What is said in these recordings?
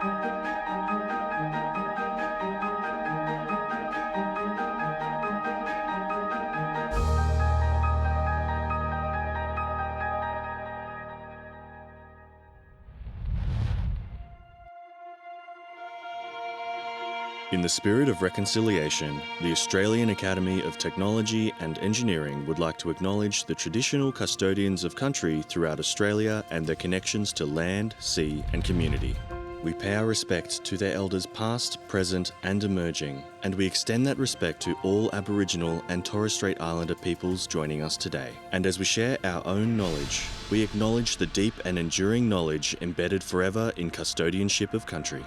In the spirit of reconciliation, the Australian Academy of Technology and Engineering would like to acknowledge the traditional custodians of country throughout Australia and their connections to land, sea and community. We pay our respect to their elders past, present and emerging, and we extend that respect to all Aboriginal and Torres Strait Islander peoples joining us today. And as we share our own knowledge, we acknowledge the deep and enduring knowledge embedded forever in custodianship of country.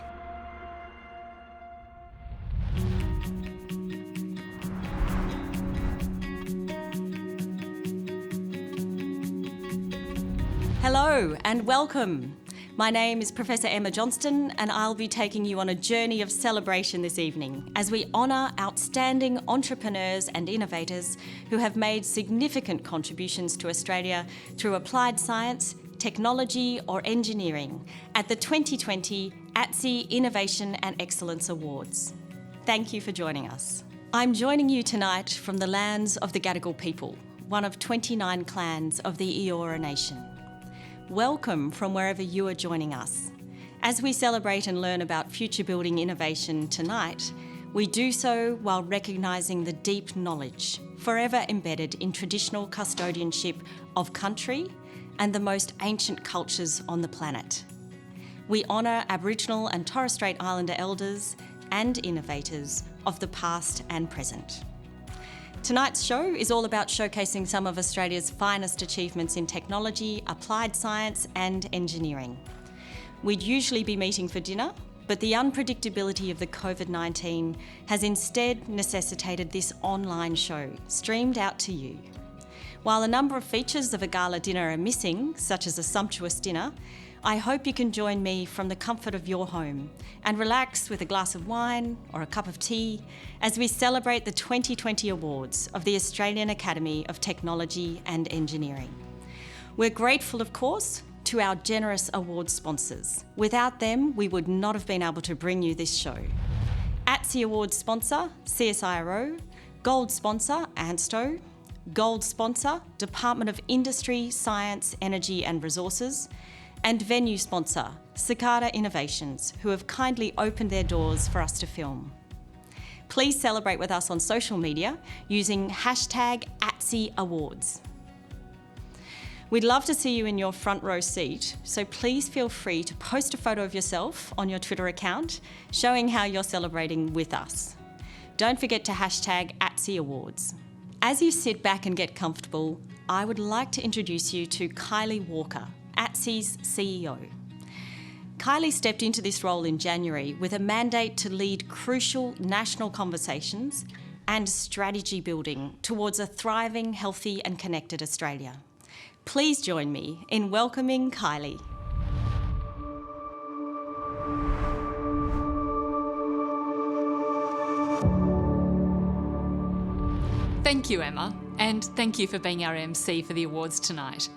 Hello and welcome. My name is Professor Emma Johnston and I'll be taking you on a journey of celebration this evening as we honour outstanding entrepreneurs and innovators who have made significant contributions to Australia through applied science, technology or engineering at the 2020 ATSE Innovation and Excellence Awards. Thank you for joining us. I'm joining you tonight from the lands of the Gadigal people, one of 29 clans of the Eora Nation. Welcome from wherever you are joining us. As we celebrate and learn about future building innovation tonight, we do so while recognising the deep knowledge forever embedded in traditional custodianship of country and the most ancient cultures on the planet. We honour Aboriginal and Torres Strait Islander elders and innovators of the past and present. Tonight's show is all about showcasing some of Australia's finest achievements in technology, applied science and engineering. We'd usually be meeting for dinner, but the unpredictability of the COVID-19 has instead necessitated this online show, streamed out to you. While a number of features of a gala dinner are missing, such as a sumptuous dinner, I hope you can join me from the comfort of your home and relax with a glass of wine or a cup of tea as we celebrate the 2020 awards of the Australian Academy of Technology and Engineering. We're grateful, of course, to our generous award sponsors. Without them, we would not have been able to bring you this show. ATSE Awards sponsor, CSIRO, Gold sponsor, ANSTO, Gold sponsor, Department of Industry, Science, Energy and Resources, and venue sponsor, Cicada Innovations, who have kindly opened their doors for us to film. Please celebrate with us on social media using hashtag ATSE Awards. We'd love to see you in your front row seat, so please feel free to post a photo of yourself on your Twitter account showing how you're celebrating with us. Don't forget to hashtag ATSE Awards. As you sit back and get comfortable, I would like to introduce you to Kylie Walker, ATSE's CEO. Kylie stepped into this role in January with a mandate to lead crucial national conversations and strategy building towards a thriving, healthy and connected Australia. Please join me in welcoming Kylie. Thank you, Emma, and thank you for being our MC for the awards tonight.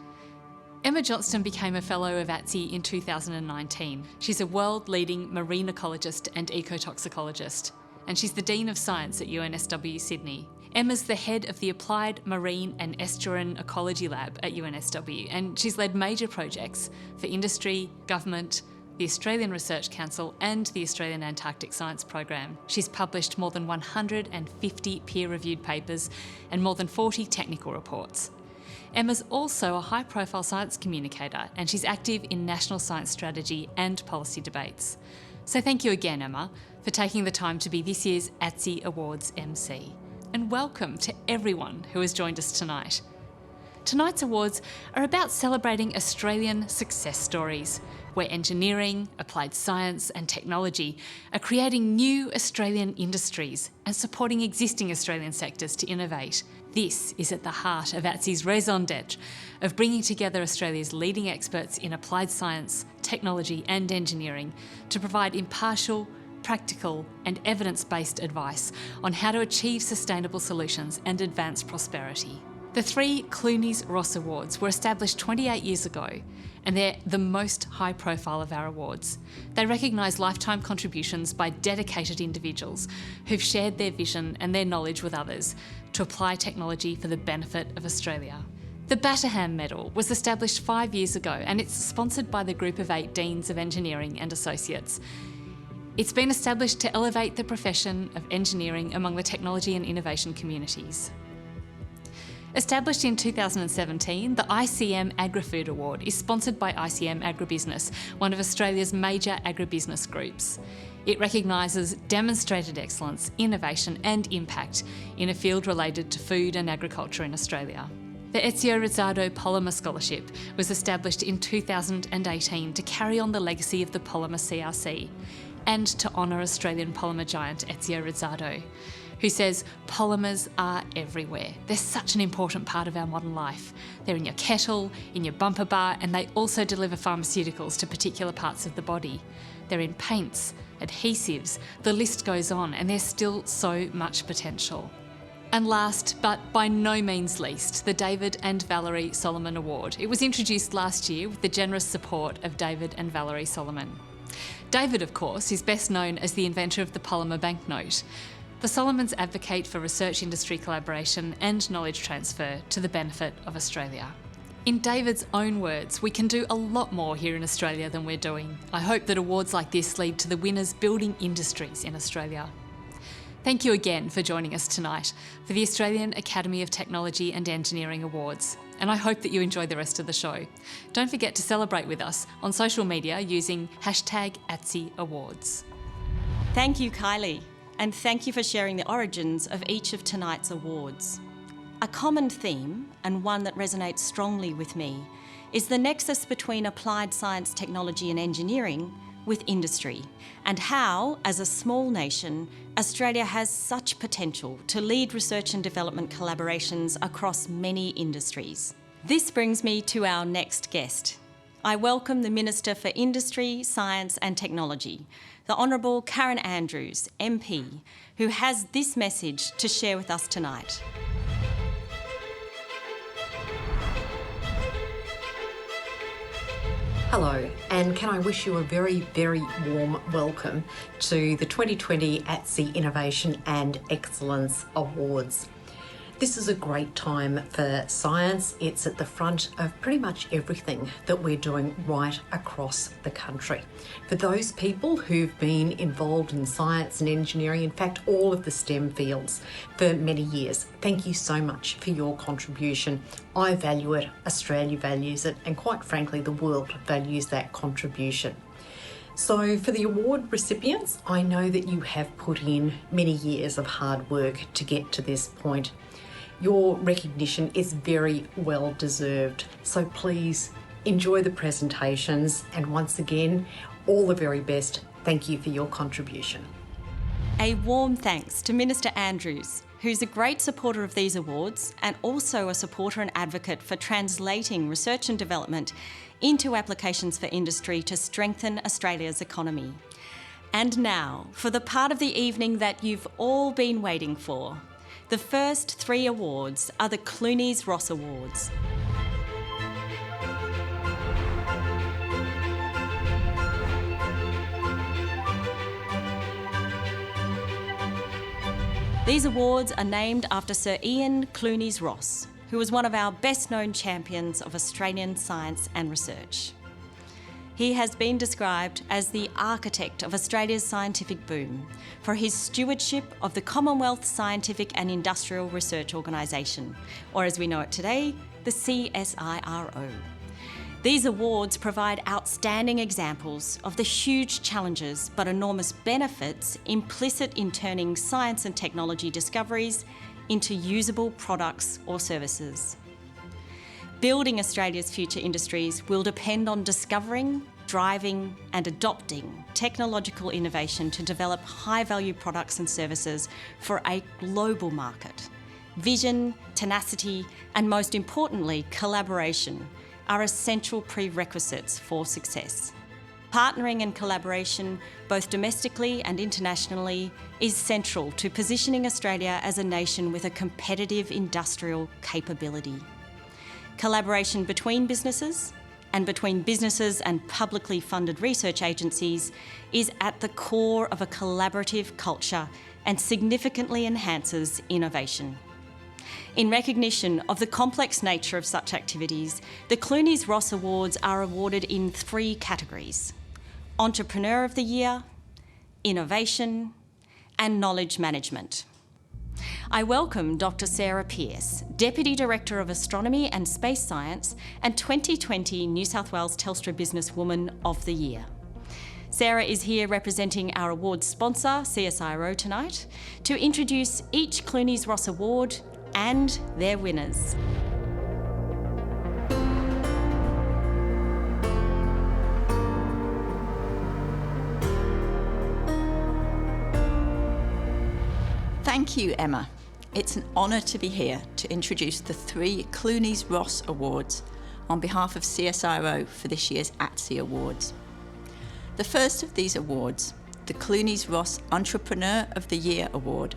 Emma Johnston became a Fellow of ATSE in 2019. She's a world-leading marine ecologist and ecotoxicologist, and she's the Dean of Science at UNSW Sydney. Emma's the head of the Applied Marine and Estuarine Ecology Lab at UNSW, and she's led major projects for industry, government, the Australian Research Council and the Australian Antarctic Science Program. She's published more than 150 peer-reviewed papers and more than 40 technical reports. Emma's also a high-profile science communicator and she's active in national science strategy and policy debates. So thank you again, Emma, for taking the time to be this year's ATSE Awards MC. And welcome to everyone who has joined us tonight. Tonight's awards are about celebrating Australian success stories, where engineering, applied science and technology are creating new Australian industries and supporting existing Australian sectors to innovate. This is at the heart of ATSE's raison d'etre of bringing together Australia's leading experts in applied science, technology and engineering to provide impartial, practical and evidence-based advice on how to achieve sustainable solutions and advance prosperity. The 3 Clunies Ross Awards were established 28 years ago, and they're the most high profile of our awards. They recognise lifetime contributions by dedicated individuals who've shared their vision and their knowledge with others to apply technology for the benefit of Australia. The Bateman Medal was established 5 years ago, and it's sponsored by the Group of 8 Deans of Engineering and Associates. It's been established to elevate the profession of engineering among the technology and innovation communities. Established in 2017, the ICM Agrifood Award is sponsored by ICM Agribusiness, one of Australia's major agribusiness groups. It recognises demonstrated excellence, innovation and impact in a field related to food and agriculture in Australia. The Ezio Rizzardo Polymer Scholarship was established in 2018 to carry on the legacy of the Polymer CRC and to honour Australian polymer giant Ezio Rizzardo, who says polymers are everywhere. They're such an important part of our modern life. They're in your kettle, in your bumper bar, and they also deliver pharmaceuticals to particular parts of the body. They're in paints, adhesives, the list goes on, and there's still so much potential. And last, but by no means least, the David and Valerie Solomon Award. It was introduced last year with the generous support of David and Valerie Solomon. David, of course, is best known as the inventor of the polymer banknote. The Solomons advocate for research industry collaboration and knowledge transfer to the benefit of Australia. In David's own words, we can do a lot more here in Australia than we're doing. I hope that awards like this lead to the winners building industries in Australia. Thank you again for joining us tonight for the Australian Academy of Technology and Engineering Awards, and I hope that you enjoy the rest of the show. Don't forget to celebrate with us on social media using #ATSE Awards. Thank you, Kylie, and thank you for sharing the origins of each of tonight's awards. A common theme, and one that resonates strongly with me, is the nexus between applied science, technology and engineering with industry, and how, as a small nation, Australia has such potential to lead research and development collaborations across many industries. This brings me to our next guest. I welcome the Minister for Industry, Science and Technology, the Honourable Karen Andrews, MP, who has this message to share with us tonight. Hello, and can I wish you a very, very warm welcome to the 2020 ATSE Innovation and Excellence Awards. This is a great time for science. It's at the front of pretty much everything that we're doing right across the country. For those people who've been involved in science and engineering, in fact, all of the STEM fields for many years, thank you so much for your contribution. I value it, Australia values it, and quite frankly, the world values that contribution. So for the award recipients, I know that you have put in many years of hard work to get to this point. Your recognition is very well deserved. So please enjoy the presentations, and once again, all the very best. Thank you for your contribution. A warm thanks to Minister Andrews, who's a great supporter of these awards and also a supporter and advocate for translating research and development into applications for industry to strengthen Australia's economy. And now, for the part of the evening that you've all been waiting for. The first 3 awards are the Clunies Ross Awards. These awards are named after Sir Ian Clunies Ross, who was one of our best-known champions of Australian science and research. He has been described as the architect of Australia's scientific boom for his stewardship of the Commonwealth Scientific and Industrial Research Organisation, or as we know it today, the CSIRO. These awards provide outstanding examples of the huge challenges but enormous benefits implicit in turning science and technology discoveries into usable products or services. Building Australia's future industries will depend on discovering, driving and adopting technological innovation to develop high-value products and services for a global market. Vision, tenacity and most importantly, collaboration are essential prerequisites for success. Partnering and collaboration, both domestically and internationally, is central to positioning Australia as a nation with a competitive industrial capability. Collaboration between businesses and between businesses and publicly funded research agencies is at the core of a collaborative culture and significantly enhances innovation. In recognition of the complex nature of such activities, the Clunies Ross Awards are awarded in 3 categories: Entrepreneur of the Year, Innovation, and Knowledge Management. I welcome Dr. Sarah Pearce, Deputy Director of Astronomy and Space Science and 2020 New South Wales Telstra Businesswoman of the Year. Sarah is here representing our awards sponsor, CSIRO, tonight, to introduce each Clunies Ross Award and their winners. Thank you, Emma. It's an honour to be here to introduce the 3 Clunies Ross Awards on behalf of CSIRO for this year's ATSE Awards. The first of these awards, the Clunies Ross Entrepreneur of the Year Award,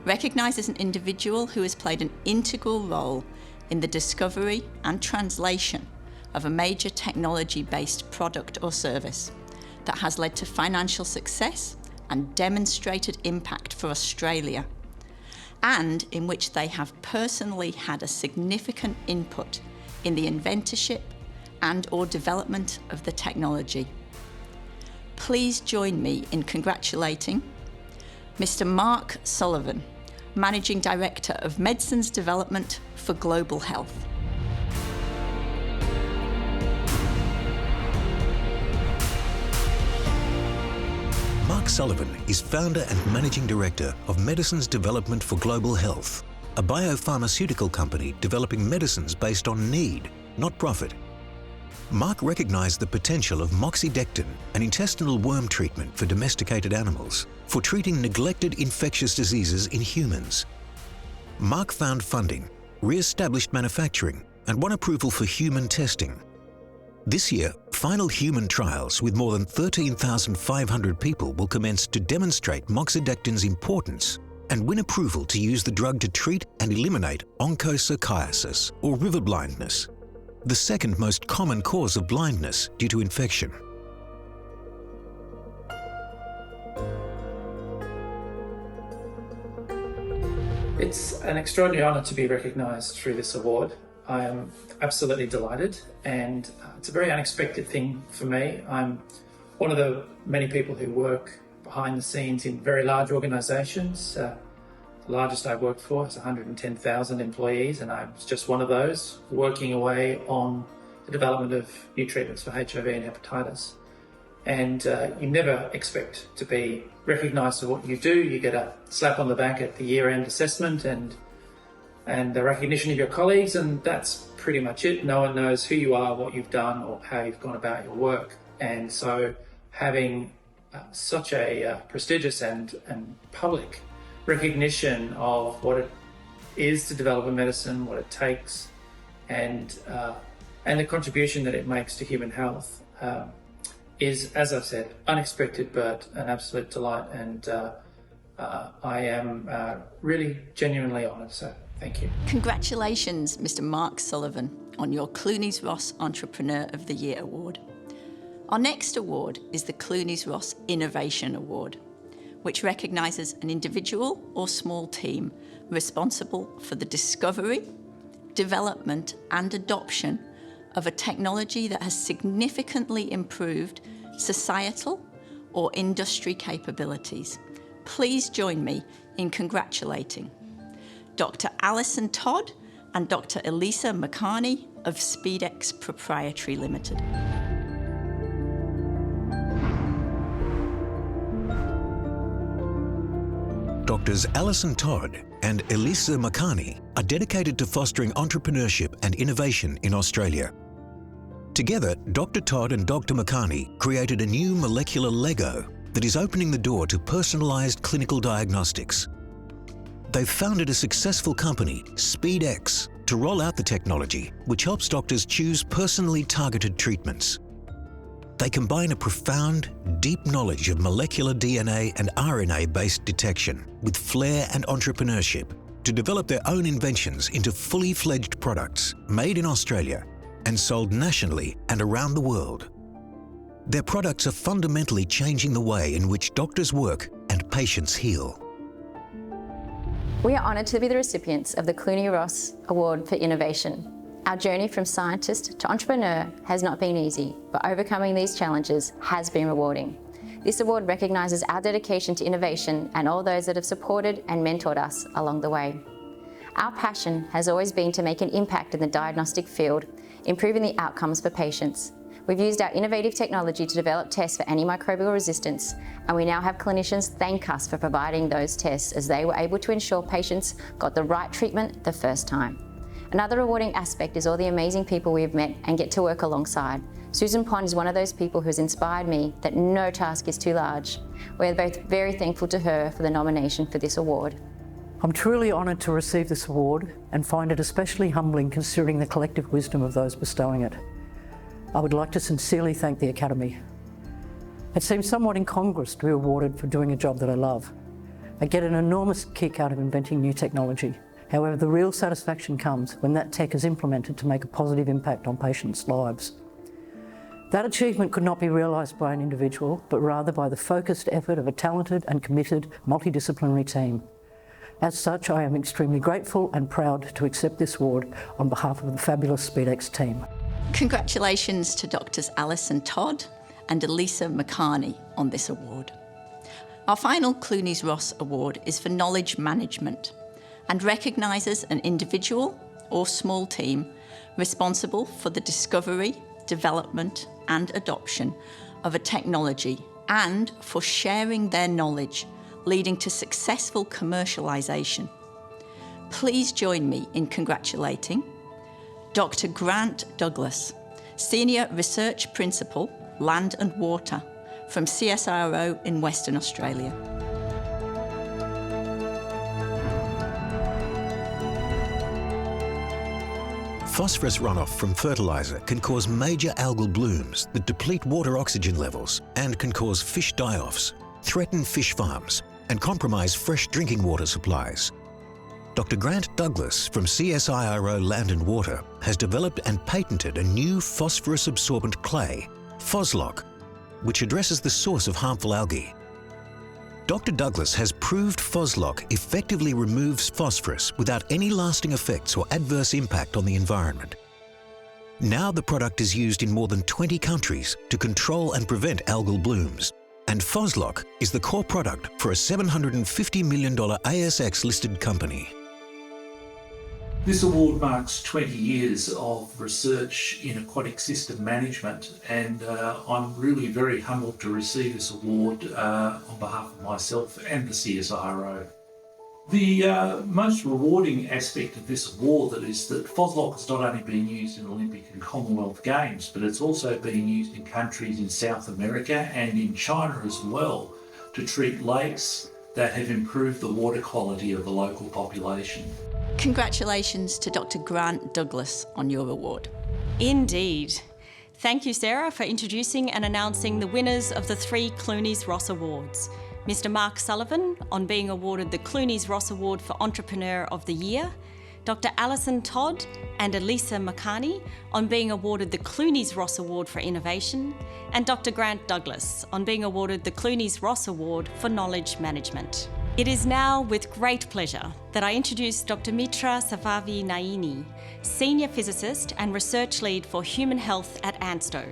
recognises an individual who has played an integral role in the discovery and translation of a major technology-based product or service that has led to financial success and demonstrated impact for Australia, and in which they have personally had a significant input in the inventorship and/or development of the technology. Please join me in congratulating Mr. Mark Sullivan, Managing Director of Medicines Development for Global Health. Mark Sullivan is founder and managing director of Medicines Development for Global Health, a biopharmaceutical company developing medicines based on need, not profit. Mark recognised the potential of moxidectin, an intestinal worm treatment for domesticated animals, for treating neglected infectious diseases in humans. Mark found funding, re-established manufacturing, and won approval for human testing. This year, final human trials with more than 13,500 people will commence to demonstrate moxidectin's importance and win approval to use the drug to treat and eliminate onchocerciasis, or river blindness, the second most common cause of blindness due to infection. It's an extraordinary honour to be recognised through this award. I am absolutely delighted, and it's a very unexpected thing for me. I'm one of the many people who work behind the scenes in very large organisations. The largest I worked for is 110,000 employees, and I was just one of those working away on the development of new treatments for HIV and hepatitis. And you never expect to be recognised for what you do. You get a slap on the back at the year-end assessment and the recognition of your colleagues, and that's pretty much it. No one knows who you are, what you've done, or how you've gone about your work. And so having such a prestigious and public recognition of what it is to develop a medicine, what it takes, and the contribution that it makes to human health is, as I've said, unexpected but an absolute delight, and I am really genuinely honoured. So thank you. Congratulations, Mr. Mark Sullivan, on your Clunies Ross Entrepreneur of the Year Award. Our next award is the Clunies Ross Innovation Award, which recognises an individual or small team responsible for the discovery, development and adoption of a technology that has significantly improved societal or industry capabilities. Please join me in congratulating Dr. Alison Todd and Dr. Elisa McCarney of SpeedX Proprietary Limited. Doctors Alison Todd and Elisa McCarney are dedicated to fostering entrepreneurship and innovation in Australia. Together, Dr. Todd and Dr. McCarney created a new molecular Lego that is opening the door to personalised clinical diagnostics. They've founded a successful company, SpeedX, to roll out the technology, which helps doctors choose personally targeted treatments. They combine a profound, deep knowledge of molecular DNA and RNA-based detection with flair and entrepreneurship to develop their own inventions into fully fledged products made in Australia and sold nationally and around the world. Their products are fundamentally changing the way in which doctors work and patients heal. We are honoured to be the recipients of the Clunies Ross Award for Innovation. Our journey from scientist to entrepreneur has not been easy, but overcoming these challenges has been rewarding. This award recognises our dedication to innovation and all those that have supported and mentored us along the way. Our passion has always been to make an impact in the diagnostic field, improving the outcomes for patients. We've used our innovative technology to develop tests for antimicrobial resistance, and we now have clinicians thank us for providing those tests as they were able to ensure patients got the right treatment the first time. Another rewarding aspect is all the amazing people we have met and get to work alongside. Susan Pond is one of those people who has inspired me that no task is too large. We're both very thankful to her for the nomination for this award. I'm truly honoured to receive this award and find it especially humbling considering the collective wisdom of those bestowing it. I would like to sincerely thank the Academy. It seems somewhat incongruous to be awarded for doing a job that I love. I get an enormous kick out of inventing new technology. However, the real satisfaction comes when that tech is implemented to make a positive impact on patients' lives. That achievement could not be realised by an individual, but rather by the focused effort of a talented and committed multidisciplinary team. As such, I am extremely grateful and proud to accept this award on behalf of the fabulous SpeedX team. Congratulations to Drs. Alison Todd and Elisa McCarney on this award. Our final Clunies Ross Award is for knowledge management and recognises an individual or small team responsible for the discovery, development and adoption of a technology and for sharing their knowledge, leading to successful commercialisation. Please join me in congratulating Dr. Grant Douglas, Senior Research Principal, Land and Water from CSIRO in Western Australia. Phosphorus runoff from fertiliser can cause major algal blooms that deplete water oxygen levels and can cause fish die-offs, threaten fish farms and compromise fresh drinking water supplies. Dr. Grant Douglas from CSIRO Land and Water has developed and patented a new phosphorus-absorbent clay, Phoslock, which addresses the source of harmful algae. Dr. Douglas has proved Phoslock effectively removes phosphorus without any lasting effects or adverse impact on the environment. Now the product is used in more than 20 countries to control and prevent algal blooms, and Phoslock is the core product for a $750 million ASX-listed company. This award marks 20 years of research in aquatic system management, and I'm really very humbled to receive this award on behalf of myself and the CSIRO. The most rewarding aspect of this award is that Phoslock has not only been used in Olympic and Commonwealth Games, but it's also being used in countries in South America and in China as well to treat lakes that have improved the water quality of the local population. Congratulations to Dr. Grant Douglas on your award. Indeed. Thank you, Sarah, for introducing and announcing the winners of the 3 Clunies Ross Awards. Mr. Mark Sullivan on being awarded the Clunies Ross Award for Entrepreneur of the Year, Dr. Alison Todd and Elisa McCarney on being awarded the Clunies Ross Award for Innovation, and Dr. Grant Douglas on being awarded the Clunies Ross Award for Knowledge Management. It is now with great pleasure that I introduce Dr. Mitra Savavi-Naini, Senior Physicist and Research Lead for Human Health at ANSTO.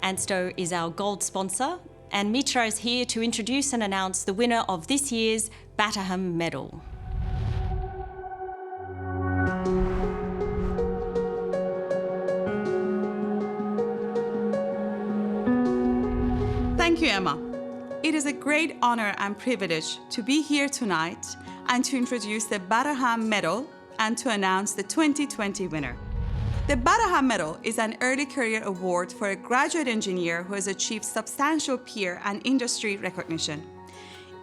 ANSTO is our gold sponsor, and Mitra is here to introduce and announce the winner of this year's Bateman Medal. Thank you, Emma. It is a great honor and privilege to be here tonight and to introduce the Bateman Medal and to announce the 2020 winner. The Bateman Medal is an early career award for a graduate engineer who has achieved substantial peer and industry recognition.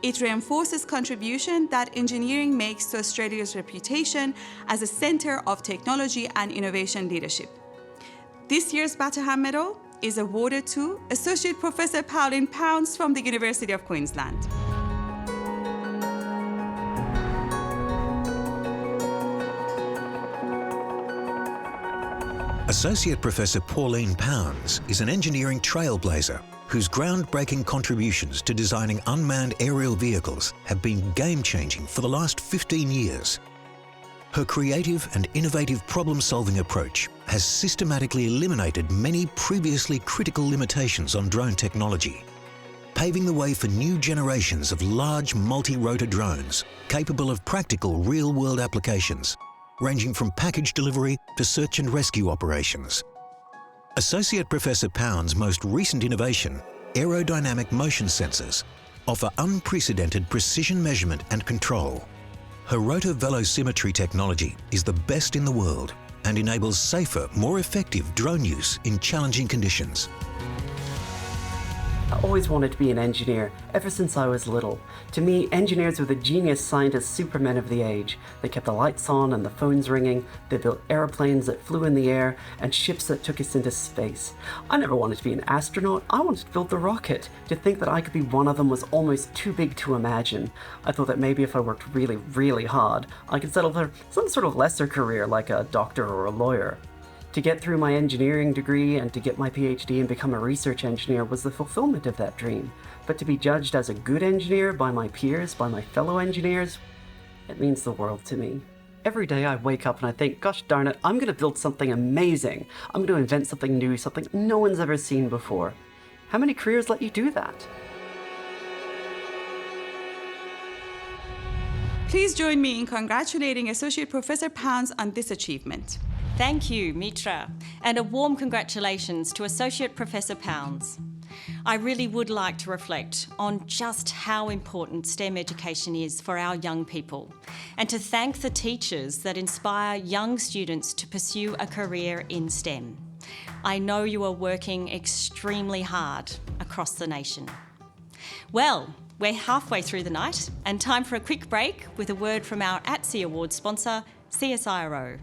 It reinforces contribution that engineering makes to Australia's reputation as a centre of technology and innovation leadership. This year's Bateman Medal is awarded to Associate Professor Pauline Pounds from the University of Queensland. Associate Professor Pauline Pounds is an engineering trailblazer whose groundbreaking contributions to designing unmanned aerial vehicles have been game-changing for the last 15 years. Her creative and innovative problem-solving approach has systematically eliminated many previously critical limitations on drone technology, paving the way for new generations of large multi-rotor drones capable of practical real-world applications, ranging from package delivery to search and rescue operations. Associate Professor Pound's most recent innovation, aerodynamic motion sensors, offer unprecedented precision measurement and control. Her rotor velocimetry technology is the best in the world and enables safer, more effective drone use in challenging conditions. I always wanted to be an engineer, ever since I was little. To me, engineers were the genius scientist supermen of the age. They kept the lights on and the phones ringing. They built airplanes that flew in the air and ships that took us into space. I never wanted to be an astronaut. I wanted to build the rocket. To think that I could be one of them was almost too big to imagine. I thought that maybe if I worked really, really hard, I could settle for some sort of lesser career like a doctor or a lawyer. To get through my engineering degree and to get my PhD and become a research engineer was the fulfillment of that dream. But to be judged as a good engineer by my peers, by my fellow engineers, it means the world to me. Every day I wake up and I think, gosh darn it, I'm going to build something amazing. I'm going to invent something new, something no one's ever seen before. How many careers let you do that? Please join me in congratulating Associate Professor Pounds on this achievement. Thank you, Mitra, and a warm congratulations to Associate Professor Pounds. I really would like to reflect on just how important STEM education is for our young people, and to thank the teachers that inspire young students to pursue a career in STEM. I know you are working extremely hard across the nation. Well, we're halfway through the night, and time for a quick break with a word from our ATSE Awards sponsor, CSIRO.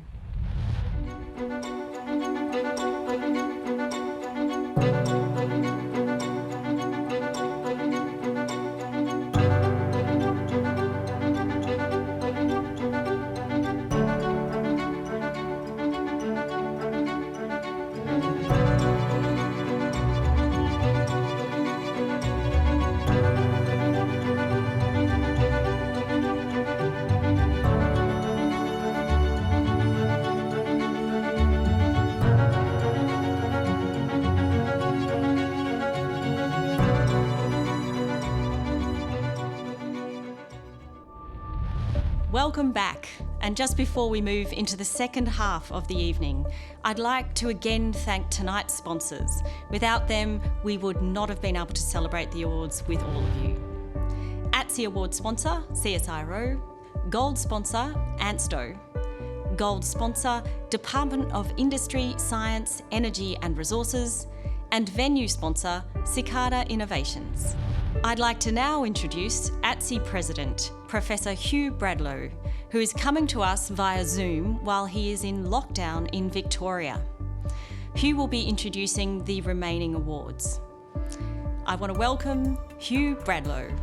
Welcome back, and just before we move into the second half of the evening, I'd like to again thank tonight's sponsors. Without them, we would not have been able to celebrate the awards with all of you. ATSE Award sponsor, CSIRO, Gold sponsor, ANSTO, Gold sponsor, Department of Industry, Science, Energy and Resources, and venue sponsor, Cicada Innovations. I'd like to now introduce ATSE President, Professor Hugh Bradlow, who is coming to us via Zoom while he is in lockdown in Victoria. Hugh will be introducing the remaining awards. I want to welcome Hugh Bradlow.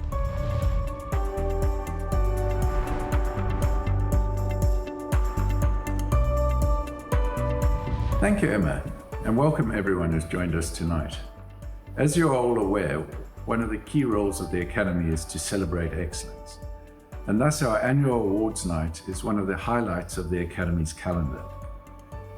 Thank you, Emma, and welcome everyone who's joined us tonight. As you're all aware, one of the key roles of the Academy is to celebrate excellence. And thus our annual awards night is one of the highlights of the Academy's calendar.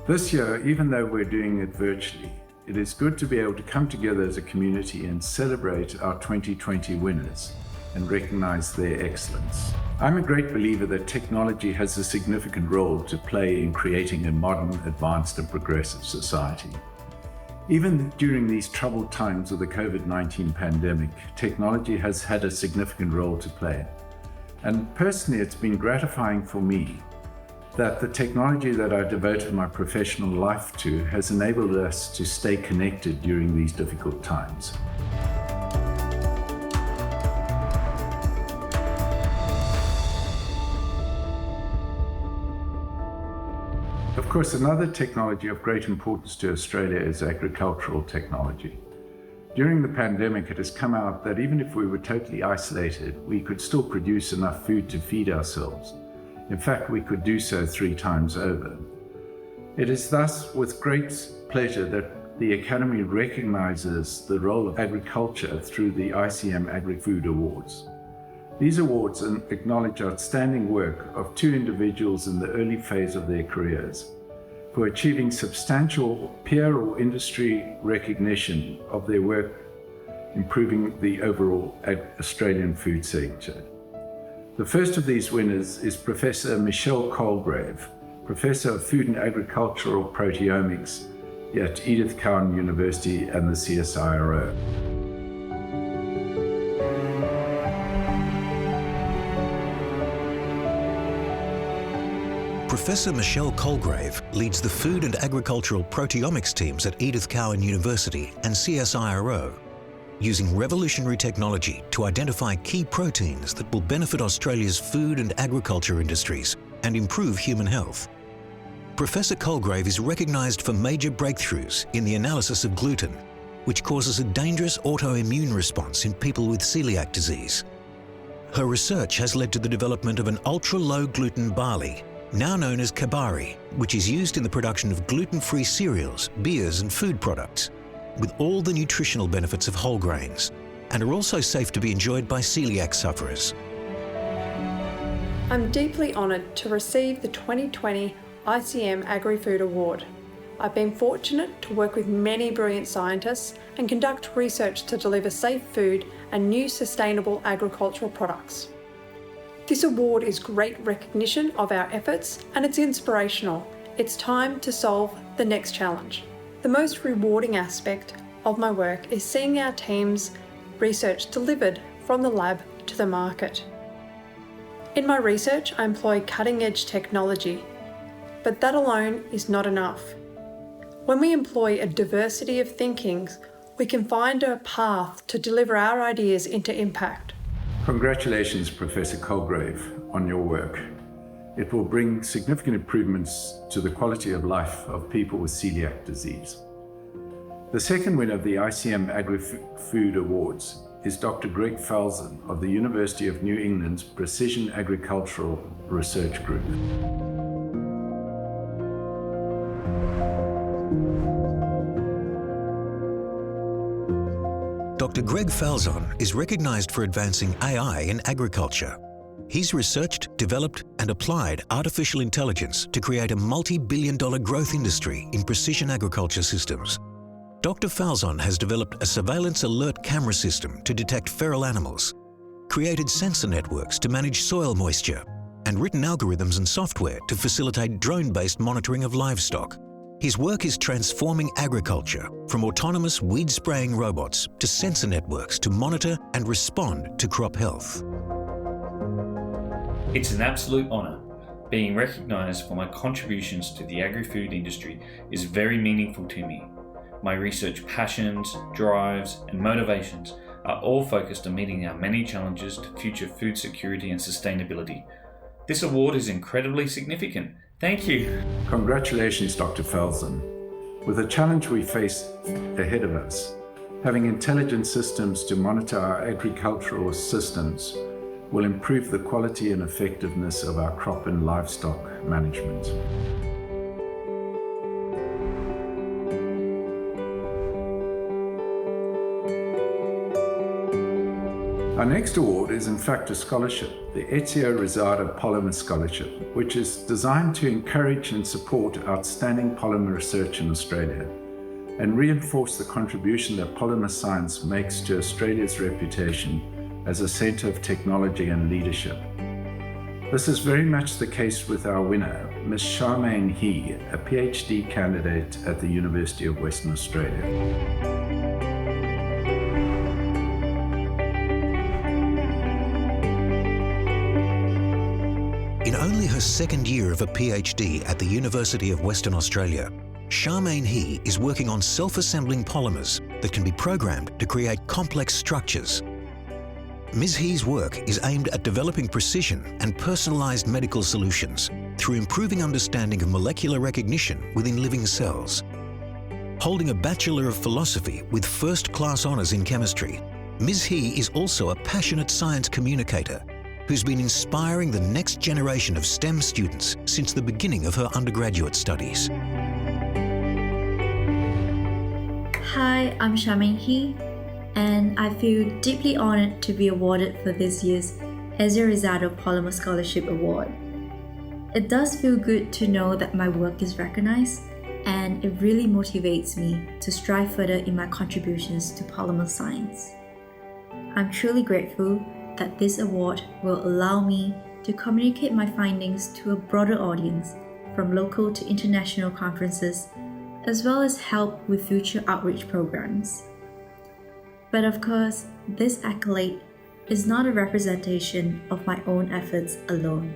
This year, even though we're doing it virtually, it is good to be able to come together as a community and celebrate our 2020 winners and recognize their excellence. I'm a great believer that technology has a significant role to play in creating a modern, advanced and progressive society. Even during these troubled times of the COVID-19 pandemic, technology has had a significant role to play. And personally, it's been gratifying for me that the technology that I devoted my professional life to has enabled us to stay connected during these difficult times. Of course, another technology of great importance to Australia is agricultural technology. During the pandemic, it has come out that even if we were totally isolated, we could still produce enough food to feed ourselves. In fact, we could do so 3 times over. It is thus with great pleasure that the Academy recognises the role of agriculture through the ICM Agrifood Awards. These awards acknowledge outstanding work of 2 individuals in the early phase of their careers for achieving substantial peer or industry recognition of their work improving the overall Australian food sector. The first of these winners is Professor Michelle Colgrave, Professor of Food and Agricultural Proteomics at Edith Cowan University and the CSIRO. Professor Michelle Colgrave leads the Food and Agricultural Proteomics teams at Edith Cowan University and CSIRO, using revolutionary technology to identify key proteins that will benefit Australia's food and agriculture industries and improve human health. Professor Colgrave is recognised for major breakthroughs in the analysis of gluten, which causes a dangerous autoimmune response in people with celiac disease. Her research has led to the development of an ultra-low gluten barley, now known as Kabari, which is used in the production of gluten-free cereals, beers and food products, with all the nutritional benefits of whole grains, and are also safe to be enjoyed by celiac sufferers. I'm deeply honoured to receive the 2020 ICM Agrifood Award. I've been fortunate to work with many brilliant scientists and conduct research to deliver safe food and new sustainable agricultural products. This award is great recognition of our efforts and it's inspirational. It's time to solve the next challenge. The most rewarding aspect of my work is seeing our team's research delivered from the lab to the market. In my research, I employ cutting-edge technology, but that alone is not enough. When we employ a diversity of thinkings, we can find a path to deliver our ideas into impact. Congratulations, Professor Colgrave, on your work. It will bring significant improvements to the quality of life of people with celiac disease. The second winner of the ICM Agrifood Awards is Dr. Greg Falzon of the University of New England's Precision Agricultural Research Group. Dr. Greg Falzon is recognised for advancing AI in agriculture. He's researched, developed and applied artificial intelligence to create a multi-billion-dollar growth industry in precision agriculture systems. Dr. Falzon has developed a surveillance alert camera system to detect feral animals, created sensor networks to manage soil moisture, and written algorithms and software to facilitate drone-based monitoring of livestock. His work is transforming agriculture from autonomous weed-spraying robots to sensor networks to monitor and respond to crop health. It's an absolute honour. Being recognised for my contributions to the agri-food industry is very meaningful to me. My research passions, drives and motivations are all focused on meeting our many challenges to future food security and sustainability. This award is incredibly significant. Thank you. Congratulations, Dr. Falzon. With the challenge we face ahead of us, having intelligent systems to monitor our agricultural systems will improve the quality and effectiveness of our crop and livestock management. Our next award is in fact a scholarship, the Ezio Rosada Polymer Scholarship, which is designed to encourage and support outstanding polymer research in Australia and reinforce the contribution that polymer science makes to Australia's reputation as a centre of technology and leadership. This is very much the case with our winner, Ms. Shamin He, a PhD candidate at the University of Western Australia. In only her second year of a PhD at the University of Western Australia, Shamin He is working on self-assembling polymers that can be programmed to create complex structures. Ms. He's work is aimed at developing precision and personalised medical solutions through improving understanding of molecular recognition within living cells. Holding a Bachelor of Philosophy with first-class honours in chemistry, Ms. He is also a passionate science communicator who's been inspiring the next generation of STEM students since the beginning of her undergraduate studies. Hi, I'm Shamin He, and I feel deeply honoured to be awarded for this year's ATSE Awards Polymer Scholarship Award. It does feel good to know that my work is recognised, and it really motivates me to strive further in my contributions to polymer science. I'm truly grateful that this award will allow me to communicate my findings to a broader audience, from local to international conferences, as well as help with future outreach programs. But of course, this accolade is not a representation of my own efforts alone.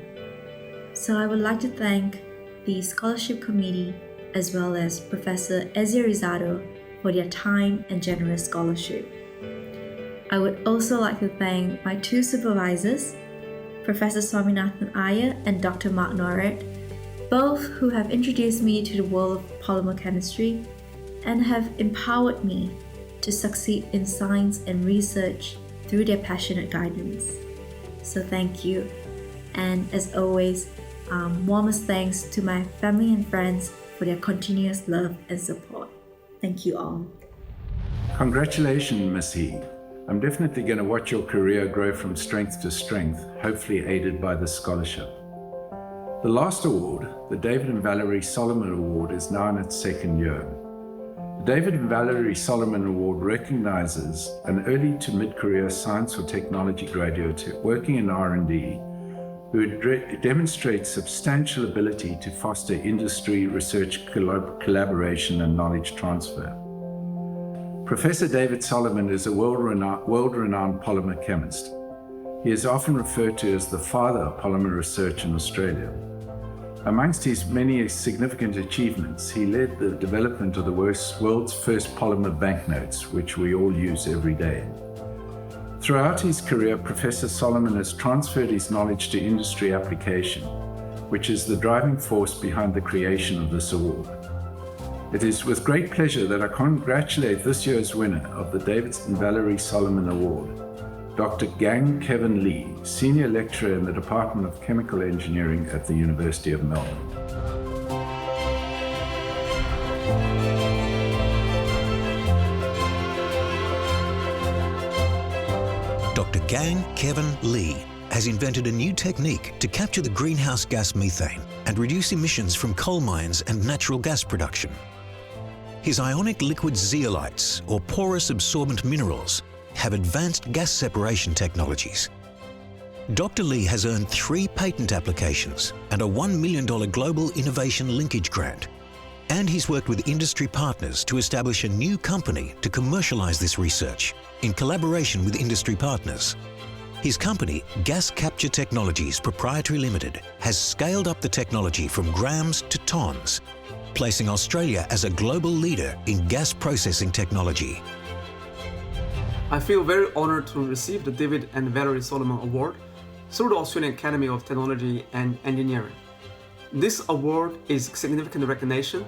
So I would like to thank the Scholarship Committee as well as Professor ATSE Awards for their time and generous scholarship. I would also like to thank my two supervisors, Professor Swaminathan Iyer and Dr. Mark Norred, both who have introduced me to the world of polymer chemistry and have empowered me to succeed in science and research through their passionate guidance. So thank you. And as always, warmest thanks to my family and friends for their continuous love and support. Thank you all. Congratulations, Ms. He. I'm definitely going to watch your career grow from strength to strength, hopefully aided by this scholarship. The last award, the David and Valerie Solomon Award, is now in its second year. The David and Valerie Solomon Award recognizes an early to mid-career science or technology graduate working in R&D who demonstrates substantial ability to foster industry, research, collaboration, and knowledge transfer. Professor David Solomon is a world-renowned polymer chemist. He is often referred to as the father of polymer research in Australia. Amongst his many significant achievements, he led the development of the world's first polymer banknotes, which we all use every day. Throughout his career, Professor Solomon has transferred his knowledge to industry application, which is the driving force behind the creation of this award. It is with great pleasure that I congratulate this year's winner of the David and Valerie Solomon Award, Dr. Gang Kevin Lee, Senior Lecturer in the Department of Chemical Engineering at the University of Melbourne. Dr. Gang Kevin Lee has invented a new technique to capture the greenhouse gas methane and reduce emissions from coal mines and natural gas production. His ionic liquid zeolites, or porous absorbent minerals, have advanced gas separation technologies. Dr. Lee has earned 3 patent applications and a $1 million Global Innovation Linkage Grant. And he's worked with industry partners to establish a new company to commercialise this research in collaboration with industry partners. His company, Gas Capture Technologies Proprietary Limited, has scaled up the technology from grams to tonnes, placing Australia as a global leader in gas processing technology. I feel very honoured to receive the David and Valerie Solomon Award through the Australian Academy of Technology and Engineering. This award is significant recognition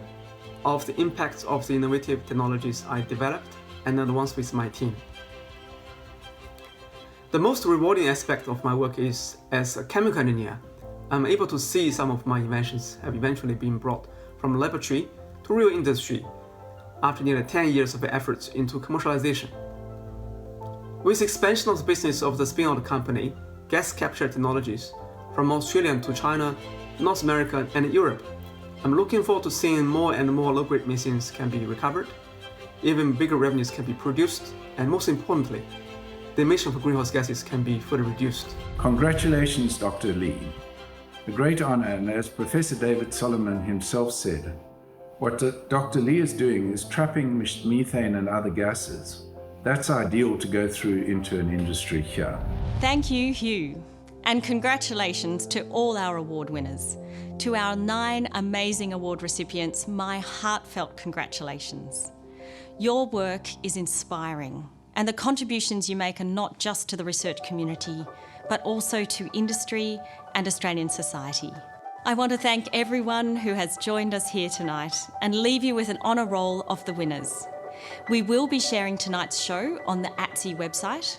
of the impact of the innovative technologies I developed and advanced with my team. The most rewarding aspect of my work is, as a chemical engineer, I'm able to see some of my inventions have eventually been brought from laboratory to real industry after nearly 10 years of efforts into commercialization. With expansion of the business of the spin-out company, Gas Capture Technologies, from Australia to China, North America and Europe, I'm looking forward to seeing more and more low-grade methane can be recovered, even bigger revenues can be produced, and most importantly, the emission of greenhouse gases can be further reduced. Congratulations, Dr. Lee. A great honor, and as Professor David Solomon himself said, what Dr. Lee is doing is trapping methane and other gases. That's ideal to go through into an industry here. Thank you, Hugh. And congratulations to all our award winners. To our 9 amazing award recipients, my heartfelt congratulations. Your work is inspiring, and the contributions you make are not just to the research community, but also to industry and Australian society. I want to thank everyone who has joined us here tonight and leave you with an honour roll of the winners. We will be sharing tonight's show on the ATSE website,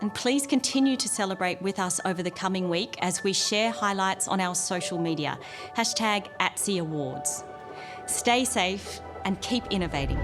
and please continue to celebrate with us over the coming week as we share highlights on our social media, #ATSE Awards. Stay safe and keep innovating.